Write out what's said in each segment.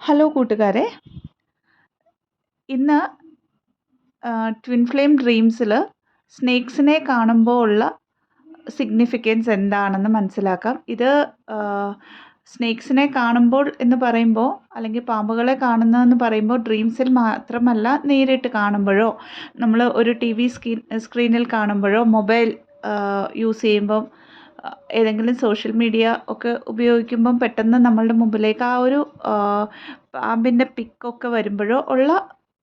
Hello കൂട്ടുകാരെ, ഇന്ന് twin flame ഡ്രീംസിൽ സ്നേക്സിനെ കാണുമ്പോൾ ഉള്ള സിഗ്നിഫിക്കൻസ് എന്താണെന്ന് മനസ്സിലാക്കാം. ഇത് സ്നേക്സിനെ കാണുമ്പോൾ എന്ന് പറയുമ്പോൾ, അല്ലെങ്കിൽ പാമ്പുകളെ കാണുന്നതെന്ന് പറയുമ്പോൾ ഡ്രീംസിൽ മാത്രമല്ല, നേരിട്ട് കാണുമ്പോഴോ നമ്മൾ ഒരു TV സ്ക്രീനിൽ കാണുമ്പോഴോ മൊബൈൽ യൂസ് ചെയ്യുമ്പം ഏതെങ്കിലും സോഷ്യൽ മീഡിയ ഒക്കെ ഉപയോഗിക്കുമ്പം പെട്ടെന്ന് നമ്മളുടെ മുമ്പിലേക്ക് ആ ഒരു പാമ്പിൻ്റെ പിക്കൊക്കെ വരുമ്പോഴോ ഉള്ള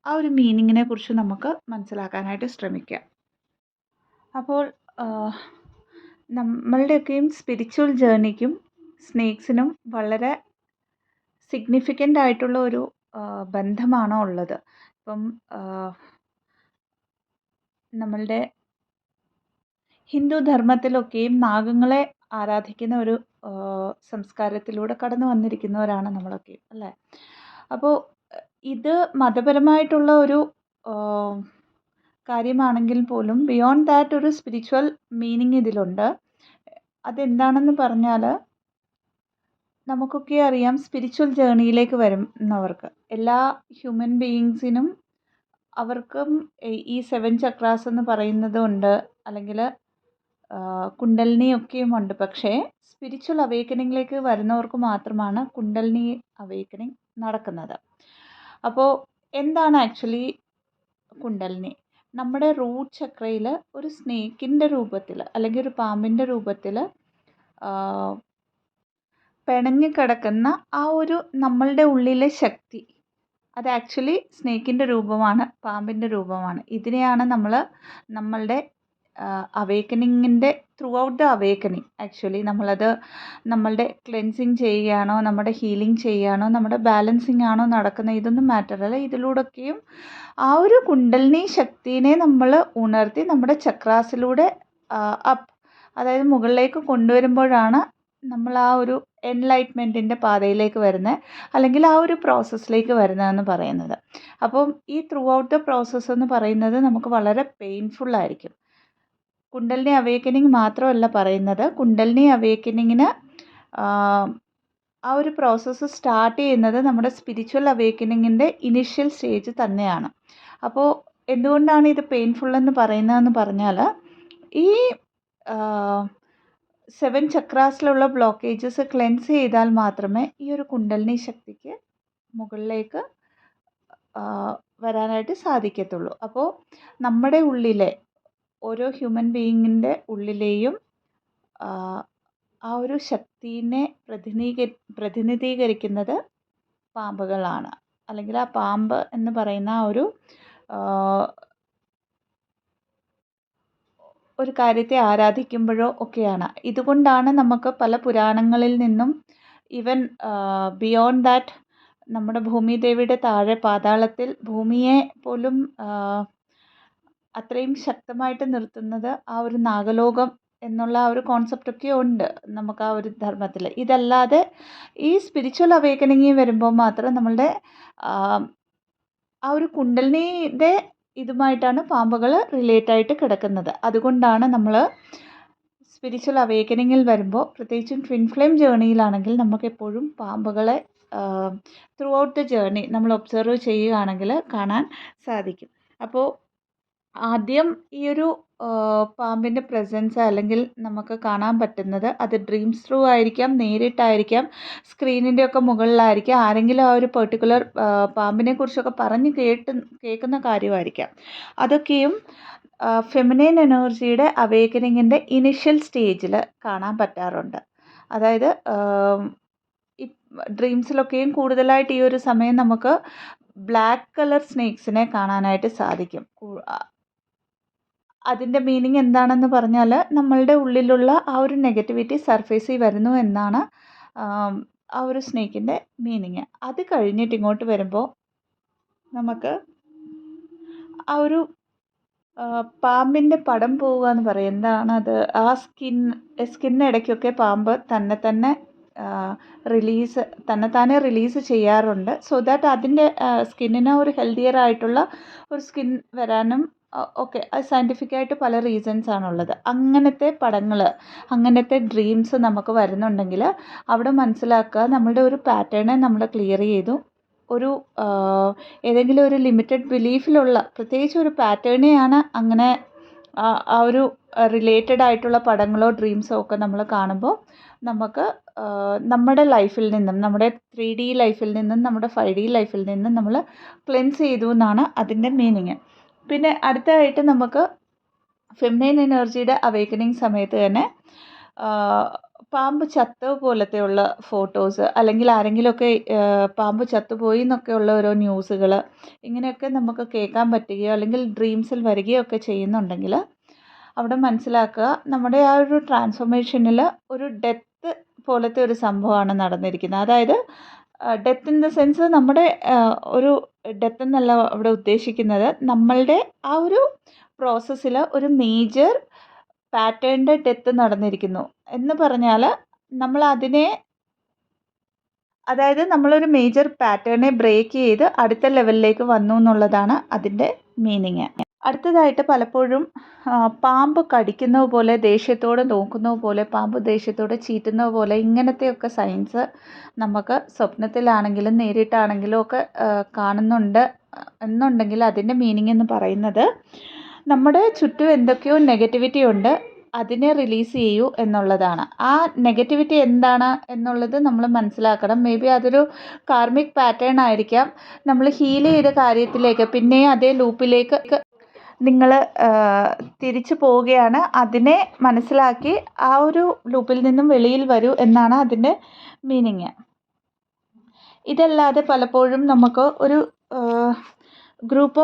ആ ഒരു മീനിങ്ങിനെ കുറിച്ച് നമുക്ക് മനസ്സിലാക്കാനായിട്ട് ശ്രമിക്കാം. അപ്പോൾ നമ്മളുടെയൊക്കെയും സ്പിരിച്വൽ ജേർണിക്കും സ്നേക്സിനും വളരെ സിഗ്നിഫിക്കൻ്റ് ആയിട്ടുള്ള ഒരു ബന്ധമാണോ ഉള്ളത്. ഇപ്പം നമ്മളുടെ ഹിന്ദു ധർമ്മത്തിലൊക്കെയും നാഗങ്ങളെ ആരാധിക്കുന്ന ഒരു സംസ്കാരത്തിലൂടെ കടന്നു വന്നിരിക്കുന്നവരാണ് നമ്മളൊക്കെ, അല്ലേ? അപ്പോൾ ഇത് മതപരമായിട്ടുള്ള ഒരു കാര്യമാണെങ്കിൽ പോലും ബിയോണ്ട് ദാറ്റ് ഒരു സ്പിരിച്വൽ മീനിങ് ഇതിലുണ്ട്. അതെന്താണെന്ന് പറഞ്ഞാൽ, നമുക്കൊക്കെ അറിയാം, സ്പിരിച്വൽ ജേർണിയിലേക്ക് വരുന്നവർക്ക്, എല്ലാ ഹ്യൂമൻ ബീയിങ്സിനും അവർക്കും ഈ 7 ചക്രാസ് എന്ന് പറയുന്നതുണ്ട്, അല്ലെങ്കിൽ കുണ്ടലിനിയൊക്കെയും ഉണ്ട്. പക്ഷേ സ്പിരിച്വൽ അവേക്കനിങ്ങിലേക്ക് വരുന്നവർക്ക് മാത്രമാണ് കുണ്ടലിനി അവേക്കനിങ് നടക്കുന്നത്. അപ്പോൾ എന്താണ് ആക്ച്വലി കുണ്ടലിനി? നമ്മുടെ റൂട്ട് ചക്രയിൽ ഒരു സ്നേക്കിൻ്റെ രൂപത്തിൽ അല്ലെങ്കിൽ ഒരു പാമ്പിൻ്റെ രൂപത്തിൽ പിണങ്ങിക്കിടക്കുന്ന ആ ഒരു നമ്മളുടെ ഉള്ളിലെ ശക്തി, അത് ആക്ച്വലി സ്നേക്കിൻ്റെ രൂപമാണ്, പാമ്പിൻ്റെ രൂപമാണ്. ഇതിനെയാണ് നമ്മൾ നമ്മളുടെ അവേക്കനിങ്ങിൻ്റെ throughout the awakening actually നമ്മളത് നമ്മളുടെ ക്ലെൻസിങ് ചെയ്യുകയാണോ, നമ്മുടെ ഹീലിംഗ് ചെയ്യുകയാണോ, നമ്മുടെ ബാലൻസിങ് ആണോ നടക്കുന്നത്, ഇതൊന്നും മാറ്ററല്ല. ഇതിലൂടെയൊക്കെയും ആ ഒരു കുണ്ടലിനി ശക്തിനെ നമ്മൾ ഉണർത്തി നമ്മുടെ ചക്രാസിലൂടെ അതായത് മുകളിലേക്ക് കൊണ്ടുവരുമ്പോഴാണ് നമ്മൾ ആ ഒരു എൻലൈറ്റ്മെൻറ്റിൻ്റെ പാതയിലേക്ക് വരുന്നത്, അല്ലെങ്കിൽ ആ ഒരു പ്രോസസ്സിലേക്ക് വരുന്നതെന്ന് പറയുന്നത്. അപ്പം ഈ ത്രൂ ഔട്ട് ദ പ്രോസസ്സ് എന്ന് പറയുന്നത് നമുക്ക് വളരെ പെയിൻഫുള്ളായിരിക്കും. കുണ്ടലിനി അവേക്കനിങ് മാത്രമല്ല പറയുന്നത്, കുണ്ടലിനി അവേക്കനിങ്ങിന് ആ ഒരു പ്രോസസ്സ് സ്റ്റാർട്ട് ചെയ്യുന്നത് നമ്മുടെ സ്പിരിച്വൽ അവേക്കനിങ്ങിൻ്റെ ഇനിഷ്യൽ സ്റ്റേജ് തന്നെയാണ്. അപ്പോൾ എന്തുകൊണ്ടാണ് ഇത് പെയിൻഫുൾ എന്ന് പറയുന്നതെന്ന് പറഞ്ഞാൽ, ഈ 7 ചക്രാസിലുള്ള ബ്ലോക്കേജസ് ക്ലെൻസ് ചെയ്താൽ മാത്രമേ ഈ ഒരു കുണ്ടലിനി ശക്തിക്ക് മുകളിലേക്ക് വരാനായിട്ട് സാധിക്കത്തുള്ളൂ. അപ്പോൾ നമ്മുടെ ഉള്ളിലെ ഓരോ ഹ്യൂമൻ ബീയിങ്ങിൻ്റെ ഉള്ളിലെയും ആ ഒരു ശക്തിനെ പ്രതിനിധീകരിക്കുന്നത് പാമ്പുകളാണ്, അല്ലെങ്കിൽ ആ പാമ്പ് എന്ന് പറയുന്ന ആ ഒരു കാര്യത്തെ ആരാധിക്കുമ്പോഴോ ഒക്കെയാണ്. ഇതുകൊണ്ടാണ് നമുക്ക് പല പുരാണങ്ങളിൽ നിന്നും ഈവൻ ബിയോണ്ട് ദാറ്റ് നമ്മുടെ ഭൂമിദേവിയുടെ താഴെ പാതാളത്തിൽ ഭൂമിയെ പോലും അത്രയും ശക്തമായിട്ട് നിർത്തുന്നത് ആ ഒരു നാഗലോകം എന്നുള്ള ആ ഒരു കോൺസെപ്റ്റൊക്കെ ഉണ്ട് നമുക്ക് ആ ഒരു ധർമ്മത്തിൽ. ഇതല്ലാതെ ഈ സ്പിരിച്വൽ അവേക്കനിങ് വരുമ്പോൾ മാത്രം നമ്മളുടെ ആ ഒരു കുണ്ടലിനിയുടെ ഇതുമായിട്ടാണ് പാമ്പുകൾ റിലേറ്റായിട്ട് കിടക്കുന്നത്. അതുകൊണ്ടാണ് നമ്മൾ സ്പിരിച്വൽ അവേക്കനിങ്ങിൽ വരുമ്പോൾ, പ്രത്യേകിച്ചും ട്വിൻ ഫ്ലെയിം ജേർണിയിലാണെങ്കിൽ നമുക്കെപ്പോഴും പാമ്പുകളെ ത്രൂ ഔട്ട് ദ ജേർണി നമ്മൾ ഒബ്സർവ് ചെയ്യുകയാണെങ്കിൽ കാണാൻ സാധിക്കും. അപ്പോൾ ആദ്യം ഈ ഒരു പാമ്പിൻ്റെ പ്രസൻസ് അല്ലെങ്കിൽ നമുക്ക് കാണാൻ പറ്റുന്നത് അത് ഡ്രീംസ് ത്രൂ ആയിരിക്കാം, നേരിട്ടായിരിക്കാം, സ്ക്രീനിൻ്റെ ഒക്കെ മുകളിലായിരിക്കാം, ആരെങ്കിലും ആ ഒരു പെർട്ടിക്കുലർ പാമ്പിനെ കുറിച്ചൊക്കെ പറഞ്ഞ് കേൾക്കുന്ന കാര്യമായിരിക്കാം. അതൊക്കെയും ഫെമിനൈൻ എനർജിയുടെ അവേക്കനിങ്ങിൻ്റെ ഇനിഷ്യൽ സ്റ്റേജിൽ കാണാൻ പറ്റാറുണ്ട്. അതായത് ഈ ഡ്രീംസിലൊക്കെയും കൂടുതലായിട്ട് ഈ ഒരു സമയം നമുക്ക് ബ്ലാക്ക് കളർ സ്നേക്സിനെ കാണാനായിട്ട് സാധിക്കും. അതിൻ്റെ മീനിങ് എന്താണെന്ന് പറഞ്ഞാൽ, നമ്മളുടെ ഉള്ളിലുള്ള ആ ഒരു നെഗറ്റിവിറ്റി സർഫേസിൽ വരുന്നു എന്നാണ് ആ ഒരു സ്നേക്കിൻ്റെ മീനിങ്. അത് കഴിഞ്ഞിട്ട് ഇങ്ങോട്ട് വരുമ്പോൾ നമുക്ക് ആ ഒരു പാമ്പിൻ്റെ പടം പോവുക എന്ന് പറയും. എന്താണത്? ആ സ്കിന്നിടയ്ക്കൊക്കെ പാമ്പ് തന്നെ തന്നെത്താനെ റിലീസ് ചെയ്യാറുണ്ട്. സോ ദാറ്റ് അതിൻ്റെ സ്കിന്നിന് ഒരു ഹെൽത്തിയർ ആയിട്ടുള്ള ഒരു സ്കിൻ വരാനും ഒക്കെ സയൻറ്റിഫിക്കായിട്ട് പല റീസൺസാണുള്ളത്. അങ്ങനത്തെ പടങ്ങൾ, അങ്ങനത്തെ ഡ്രീംസ് നമുക്ക് വരുന്നുണ്ടെങ്കിൽ അവിടെ മനസ്സിലാക്കുക, നമ്മളുടെ ഒരു പാറ്റേണെ നമ്മൾ ക്ലിയർ ചെയ്തു, ഒരു ഏതെങ്കിലും ഒരു ലിമിറ്റഡ് ബിലീഫിലുള്ള പ്രത്യേകിച്ച് ഒരു പാറ്റേണെയാണ് അങ്ങനെ ആ ഒരു റിലേറ്റഡ് ആയിട്ടുള്ള പടങ്ങളോ ഡ്രീംസോ ഒക്കെ നമ്മൾ കാണുമ്പോൾ നമുക്ക് നമ്മുടെ ലൈഫിൽ നിന്നും നമ്മുടെ 3D ലൈഫിൽ നിന്നും നമ്മുടെ 5D ലൈഫിൽ നിന്നും നമ്മൾ ക്ലെൻസ് ചെയ്തു എന്നാണ് അതിൻ്റെ മീനിങ്. പിന്നെ അടുത്തതായിട്ട് നമുക്ക് ഫെമിനൈൻ എനർജിയുടെ അവേക്കനിങ് സമയത്ത് തന്നെ പാമ്പ് ചത്ത പോലത്തെയുള്ള ഫോട്ടോസ് അല്ലെങ്കിൽ ആരെങ്കിലുമൊക്കെ പാമ്പ് ചത്തുപോയി എന്നൊക്കെയുള്ള ഓരോ ന്യൂസുകൾ ഇങ്ങനെയൊക്കെ നമുക്ക് കേൾക്കാൻ പറ്റുകയോ അല്ലെങ്കിൽ ഡ്രീംസിൽ വരികയോ ഒക്കെ ചെയ്യുന്നുണ്ടെങ്കിൽ അവിടെ മനസ്സിലാക്കുക നമ്മുടെ ആ ഒരു ട്രാൻസ്ഫോർമേഷനിൽ ഒരു ഡെത്ത് പോലത്തെ ഒരു സംഭവമാണ് നടന്നിരിക്കുന്നത്. അതായത് ഡെത്ത് ഇൻ ദ സെൻസ് നമ്മുടെ ഒരു ഡെത്ത് എന്നല്ല അവിടെ ഉദ്ദേശിക്കുന്നത്, നമ്മളുടെ ആ ഒരു പ്രോസസ്സിൽ ഒരു മേജർ പാറ്റേണിൻ്റെ ഡെത്ത് നടന്നിരിക്കുന്നു എന്ന് പറഞ്ഞാൽ നമ്മൾ അതിനെ അതായത് നമ്മളൊരു മേജർ പാറ്റേണെ ബ്രേക്ക് ചെയ്ത് അടുത്ത ലെവലിലേക്ക് വന്നു എന്നുള്ളതാണ് അതിൻ്റെ മീനിങ്. അടുത്തതായിട്ട് പലപ്പോഴും പാമ്പ് കടിക്കുന്നത് പോലെ, ദേഷ്യത്തോടെ നോക്കുന്നത് പോലെ, പാമ്പ് ദേഷ്യത്തോടെ ചീറ്റുന്നത് പോലെ ഇങ്ങനത്തെയൊക്കെ സൈൻസ് നമുക്ക് സ്വപ്നത്തിലാണെങ്കിലും നേരിട്ടാണെങ്കിലും ഒക്കെ കാണുന്നുണ്ട് എന്നുണ്ടെങ്കിൽ അതിൻ്റെ മീനിങ് എന്ന് പറയുന്നത് നമ്മുടെ ചുറ്റും എന്തൊക്കെയോ നെഗറ്റിവിറ്റി ഉണ്ട്, അതിനെ റിലീസ് ചെയ്യൂ എന്നുള്ളതാണ്. ആ നെഗറ്റിവിറ്റി എന്താണ് എന്നുള്ളത് നമ്മൾ മനസ്സിലാക്കണം. മേ ബി അതൊരു കാർമിക് പാറ്റേൺ ആയിരിക്കാം. നമ്മൾ ഹീൽ ചെയ്ത കാര്യത്തിലേക്ക് പിന്നെയും അതേ ലൂപ്പിലേക്ക് നിങ്ങൾ തിരിച്ചു പോവുകയാണ്. അതിനെ മനസ്സിലാക്കി ആ ഒരു ലൂപ്പിൽ നിന്നും വെളിയിൽ വരൂ എന്നാണ് അതിൻ്റെ മീനിങ്. ഇതല്ലാതെ പലപ്പോഴും നമുക്ക് ഒരു ഗ്രൂപ്പ്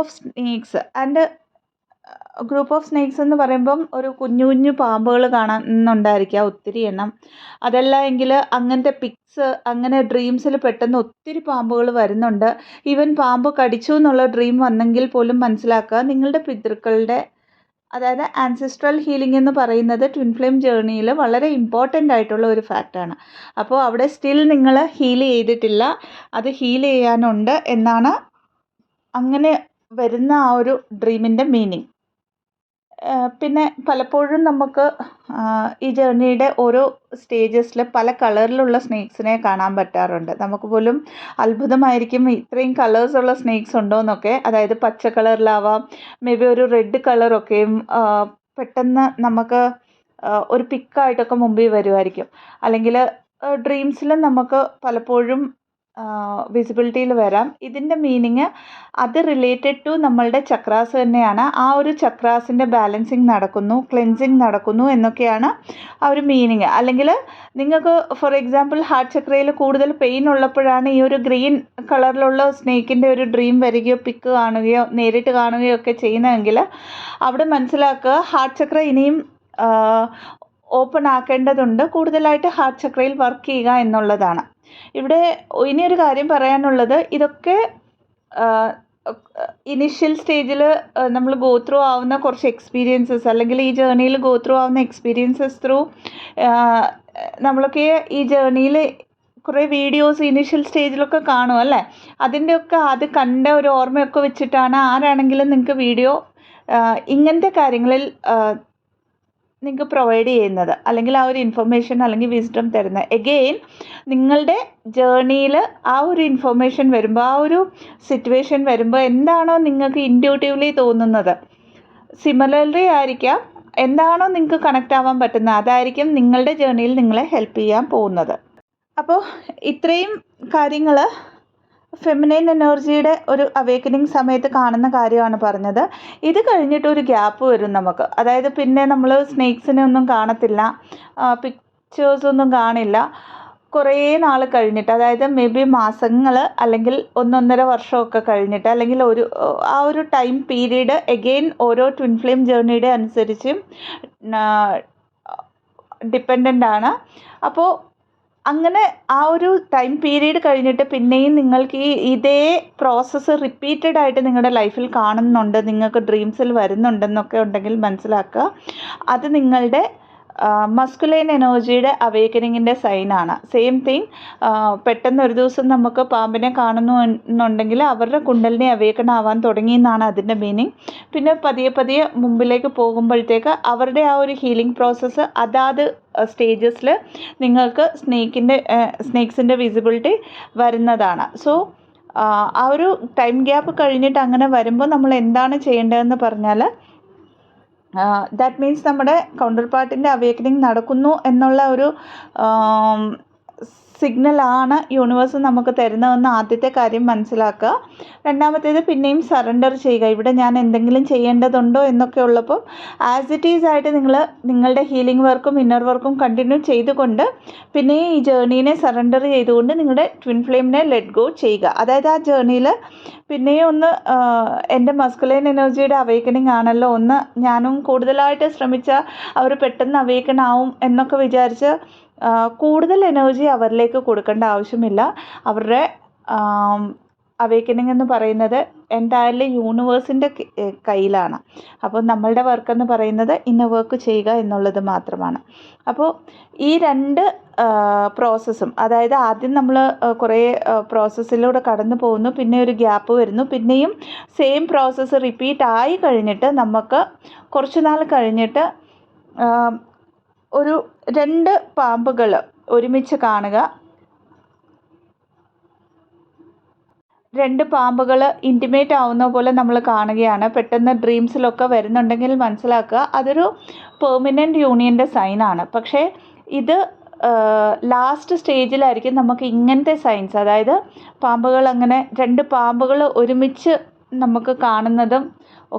ഓഫ് സ്നേക്സ് എന്ന് പറയുമ്പം ഒരു കുഞ്ഞു കുഞ്ഞു പാമ്പുകൾ കാണുന്നുണ്ടായിരിക്കാം, ഒത്തിരി എണ്ണം. അതല്ല എങ്കിൽ അങ്ങനത്തെ പിക്സ് അങ്ങനെ ഡ്രീംസിൽ പെട്ടെന്ന് ഒത്തിരി പാമ്പുകൾ വരുന്നുണ്ട്. ഈവൻ പാമ്പ് കടിച്ചു എന്നുള്ള ഡ്രീം വന്നെങ്കിൽ പോലും മനസ്സിലാക്കുക നിങ്ങളുടെ പിതൃക്കളുടെ, അതായത് ആൻസിസ്ട്രൽ ഹീലിംഗ് എന്ന് പറയുന്നത് ട്വിൻ ഫ്ലെയിം ജേർണിയിൽ വളരെ ഇമ്പോർട്ടൻ്റ് ആയിട്ടുള്ള ഒരു ഫാക്റ്റാണ്. അപ്പോൾ അവിടെ സ്റ്റിൽ നിങ്ങൾ ഹീൽ ചെയ്തിട്ടില്ല, അത് ഹീൽ ചെയ്യാനുണ്ട് എന്നാണ് അങ്ങനെ വരുന്ന ആ ഒരു ഡ്രീമിൻ്റെ മീനിങ്. പിന്നെ പലപ്പോഴും നമുക്ക് ഈ ജേർണിയുടെ ഓരോ സ്റ്റേജസിൽ പല കളറിലുള്ള സ്നേക്സിനെ കാണാൻ പറ്റാറുണ്ട്. നമുക്ക് പോലും അത്ഭുതമായിരിക്കും ഇത്രയും കളേഴ്സുള്ള സ്നേക്സ് ഉണ്ടോ എന്നൊക്കെ. അതായത് പച്ച കളറിലാവാം, മേ ബി ഒരു റെഡ് കളറൊക്കെയും പെട്ടെന്ന് നമുക്ക് ഒരു പിക്കായിട്ടൊക്കെ മുമ്പിൽ വരുമായിരിക്കും. അല്ലെങ്കിൽ ഡ്രീംസിൽ നമുക്ക് പലപ്പോഴും വിസിബിലിറ്റിയിൽ വരാം. ഇതിൻ്റെ മീനിങ് അത് റിലേറ്റഡ് ടു നമ്മളുടെ ചക്രാസ് തന്നെയാണ്. ആ ഒരു ചക്രാസിൻ്റെ ബാലൻസിങ് നടക്കുന്നു, ക്ലെൻസിങ് നടക്കുന്നു എന്നൊക്കെയാണ് ആ ഒരു മീനിങ്. അല്ലെങ്കിൽ നിങ്ങൾക്ക് ഫോർ എക്സാമ്പിൾ ഹാർട്ട് ചക്രയിൽ കൂടുതൽ പെയിൻ ഉള്ളപ്പോഴാണ് ഈ ഒരു ഗ്രീൻ കളറിലുള്ള സ്നേക്കിൻ്റെ ഒരു ഡ്രീം വരികയോ പിക്ക് കാണുകയോ നേരിട്ട് കാണുകയോ ഒക്കെ ചെയ്യുന്നതെങ്കിൽ അവിടെ മനസ്സിലാക്കുക ഹാർട്ട് ചക്ര ഇനിയും ഓപ്പൺ ആക്കേണ്ടതുണ്ട്, കൂടുതലായിട്ട് ഹാർട്ട് ചക്രയിൽ വർക്ക് ചെയ്യുക എന്നുള്ളതാണ്. ഇവിടെ ഇനിയൊരു കാര്യം പറയാനുള്ളത്, ഇതൊക്കെ ഇനിഷ്യൽ സ്റ്റേജിൽ നമ്മൾ ഗോ ത്രൂ ആവുന്ന കുറച്ച് എക്സ്പീരിയൻസസ്, അല്ലെങ്കിൽ ഈ ജേർണിയിൽ ഗോ ത്രൂ ആവുന്ന എക്സ്പീരിയൻസസ് ത്രൂ നമ്മളൊക്കെ ഈ ജേർണിയിൽ കുറേ വീഡിയോസ് ഇനിഷ്യൽ സ്റ്റേജിലൊക്കെ കാണും അല്ലേ. അതിൻ്റെയൊക്കെ അത് കണ്ട ഒരു ഓർമ്മയൊക്കെ വെച്ചിട്ടാണ് ആരാണെങ്കിലും നിങ്ങൾക്ക് വീഡിയോ ഇങ്ങനത്തെ കാര്യങ്ങളിൽ നിങ്ങൾക്ക് പ്രൊവൈഡ് ചെയ്യുന്നത്, അല്ലെങ്കിൽ ആ ഒരു ഇൻഫർമേഷൻ അല്ലെങ്കിൽ വിസ്ഡം തരുന്നത്. എഗെയിൻ നിങ്ങളുടെ ജേർണിയിൽ ആ ഒരു ഇൻഫർമേഷൻ വരുമ്പോൾ, ആ ഒരു സിറ്റുവേഷൻ വരുമ്പോൾ എന്താണോ നിങ്ങൾക്ക് ഇൻറ്റ്യൂട്ടീവ്ലി തോന്നുന്നത്, സിമിലർലി ആയിരിക്കാം എന്താണോ നിങ്ങൾക്ക് കണക്റ്റ് ആവാൻ പറ്റുന്നത്, അതായിരിക്കും നിങ്ങളുടെ ജേർണിയിൽ നിങ്ങളെ ഹെൽപ്പ് ചെയ്യാൻ പോകുന്നത്. അപ്പോൾ ഇത്രയും കാര്യങ്ങൾ ഫെമിനൈൻ എനർജിയുടെ ഒരു അവേക്കനിങ് സമയത്ത് കാണുന്ന കാര്യമാണ് പറഞ്ഞത്. ഇത് കഴിഞ്ഞിട്ട് ഒരു ഗ്യാപ്പ് വരും നമുക്ക്. അതായത് പിന്നെ നമ്മൾ സ്നേക്സിനെ ഒന്നും കാണത്തില്ല, പിക്ചേഴ്സൊന്നും കാണില്ല. കുറേ നാൾ കഴിഞ്ഞിട്ട്, അതായത് മേ ബി മാസങ്ങൾ അല്ലെങ്കിൽ 1.5 വർഷമൊക്കെ കഴിഞ്ഞിട്ട്, അല്ലെങ്കിൽ ആ ഒരു ടൈം പീരീഡ് എഗെയിൻ ഓരോ ട്വിൻ ഫ്ലെയിം ജേർണിയുടെ അനുസരിച്ചും ഡിപ്പെൻഡൻ്റ് ആണ്. അപ്പോൾ അങ്ങനെ ആ ഒരു ടൈം പീരീഡ് കഴിഞ്ഞിട്ട് പിന്നെയും നിങ്ങൾക്ക് ഇതേ പ്രോസസ്സ് റിപ്പീറ്റഡ് ആയിട്ട് നിങ്ങളുടെ ലൈഫിൽ കാണുന്നുണ്ട്, നിങ്ങൾക്ക് ഡ്രീംസിൽ വരുന്നുണ്ടെന്നൊക്കെ ഉണ്ടെങ്കിൽ മനസ്സിലാക്കുക അത് നിങ്ങളുടെ മസ്കുലൈൻ എനർജിയുടെ അവേക്കനിങ്ങിൻ്റെ സൈനാണ്. സെയിം തിങ്, പെട്ടെന്ന് ഒരു ദിവസം നമുക്ക് പാമ്പിനെ കാണുന്നു എന്നുണ്ടെങ്കിൽ അവരുടെ കുണ്ടലിനെ അവേക്കൺ ആവാൻ തുടങ്ങി എന്നാണ് അതിൻ്റെ മീനിങ്. പിന്നെ പതിയെ പതിയെ മുമ്പിലേക്ക് പോകുമ്പോഴത്തേക്ക് അവരുടെ ആ ഒരു ഹീലിംഗ് പ്രോസസ്സ് അതാത് സ്റ്റേജസിൽ നിങ്ങൾക്ക് സ്നേക്സിൻ്റെ വിസിബിലിറ്റി വരുന്നതാണ്. സോ ആ ഒരു ടൈം ഗ്യാപ്പ് കഴിഞ്ഞിട്ട് അങ്ങനെ വരുമ്പോൾ നമ്മൾ എന്താണ് ചെയ്യേണ്ടതെന്ന് പറഞ്ഞാൽ, ദാറ്റ് മീൻസ് നമ്മുടെ കൗണ്ടർ പാർട്ടിൻ്റെ അവേക്കനിങ് നടക്കുന്നു എന്നുള്ള ഒരു സിഗ്നലാണ് യൂണിവേഴ്സ് നമുക്ക് തരുന്നതെന്ന് ആദ്യത്തെ കാര്യം മനസ്സിലാക്കുക. രണ്ടാമത്തേത് പിന്നെയും സറണ്ടർ ചെയ്യുക. ഇവിടെ ഞാൻ എന്തെങ്കിലും ചെയ്യേണ്ടതുണ്ടോ എന്നൊക്കെ ഉള്ളപ്പോൾ ആസ് ഇറ്റ് ഈസ് ആയിട്ട് നിങ്ങളുടെ ഹീലിംഗ് വർക്കും ഇന്നർ വർക്കും കണ്ടിന്യൂ ചെയ്തുകൊണ്ട് പിന്നെയും ഈ ജേർണീനെ സറണ്ടർ ചെയ്തുകൊണ്ട് നിങ്ങളുടെ ട്വിൻ ഫ്ലെയിമിനെ ലെറ്റ് ഗോ ചെയ്യുക. അതായത് ആ ജേർണിയിൽ പിന്നെയും ഒന്ന് എൻ്റെ മസ്കുലൈൻ എനർജിയുടെ അവേക്കനിങ് ആണല്ലോ, ഒന്ന് ഞാനും കൂടുതലായിട്ട് ശ്രമിച്ചാൽ അവർ പെട്ടെന്ന് അവേക്കൺ ആവും എന്നൊക്കെ വിചാരിച്ച് കൂടുതൽ എനർജി അവരിലേക്ക് കൊടുക്കേണ്ട ആവശ്യമില്ല. അവരുടെ അവേക്കനിങ് എന്ന് പറയുന്നത് എൻ്റയർലി യൂണിവേഴ്സിൻ്റെ കയ്യിലാണ്. അപ്പോൾ നമ്മളുടെ വർക്ക് എന്ന് പറയുന്നത് ഇന്നർ വർക്ക് ചെയ്യുക എന്നുള്ളത് മാത്രമാണ്. അപ്പോൾ ഈ രണ്ട് പ്രോസസ്സും, അതായത് ആദ്യം നമ്മൾ കുറേ പ്രോസസ്സിലൂടെ കടന്നു പോകുന്നു, പിന്നെ ഒരു ഗ്യാപ്പ് വരുന്നു, പിന്നെയും സെയിം പ്രോസസ്സ് റിപ്പീറ്റ് ആയി കഴിഞ്ഞിട്ട് നമുക്ക് കുറച്ച് നാൾ കഴിഞ്ഞിട്ട് ഒരു 2 പാമ്പുകൾ ഒരുമിച്ച് കാണുക. 2 പാമ്പുകൾ ഇൻറ്റിമേറ്റ് ആവുന്ന പോലെ നമ്മൾ കാണുകയാണ്. പെട്ടെന്ന് ഡ്രീംസിലൊക്കെ വരുന്നുണ്ടെങ്കിൽ മനസ്സിലാക്കുക അതൊരു പെർമനൻറ്റ് യൂണിയൻ്റെ സൈനാണ്. പക്ഷേ ഇത് ലാസ്റ്റ് സ്റ്റേജിലായിരിക്കും നമുക്ക് ഇങ്ങനത്തെ സൈൻസ്, അതായത് പാമ്പുകൾ അങ്ങനെ 2 പാമ്പുകൾ ഒരുമിച്ച് നമുക്ക് കാണുന്നതും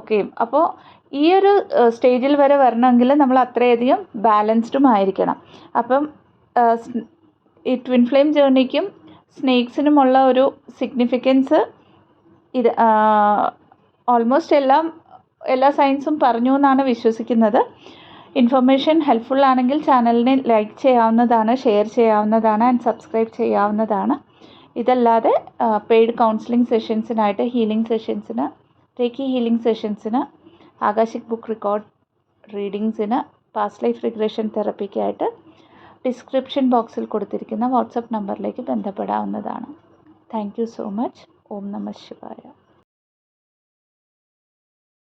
ഒക്കെയും. അപ്പോൾ ഈ ഒരു സ്റ്റേജിൽ വരെ വരണമെങ്കിൽ നമ്മൾ അത്രയധികം ബാലൻസ്ഡും ആയിരിക്കണം. അപ്പം ഈ ട്വിൻ ഫ്ലെയിം ജേർണിക്കും സ്നേക്സിനുമുള്ള ഒരു സിഗ്നിഫിക്കൻസ് ഇത് ഓൾമോസ്റ്റ് എല്ലാ സയൻസും പറഞ്ഞു എന്നാണ് വിശ്വസിക്കുന്നത്. ഇൻഫർമേഷൻ ഹെൽപ്ഫുൾ ആണെങ്കിൽ ചാനലിനെ ലൈക്ക് ചെയ്യാവുന്നതാണ്, ഷെയർ ചെയ്യാവുന്നതാണ് ആൻഡ് സബ്സ്ക്രൈബ് ചെയ്യാവുന്നതാണ്. ഇതല്ലാതെ പെയ്ഡ് കൗൺസിലിംഗ് സെഷൻസിനായിട്ട്, ഹീലിംഗ് സെഷൻസിന്, റേക്കി ഹീലിംഗ് സെഷൻസിന്, ആകാശിക് ബുക്ക് റെക്കോർഡ് റീഡിങ്സിന്, പാസ്റ്റ് ലൈഫ് റിഗ്രഷൻ തെറപ്പിക്കായിട്ട് ഡിസ്ക്രിപ്ഷൻ ബോക്സിൽ കൊടുത്തിരിക്കുന്ന വാട്സപ്പ് നമ്പറിലേക്ക് ബന്ധപ്പെടാവുന്നതാണ്. Thank you so much. ഓം നമഃ ശിവായ.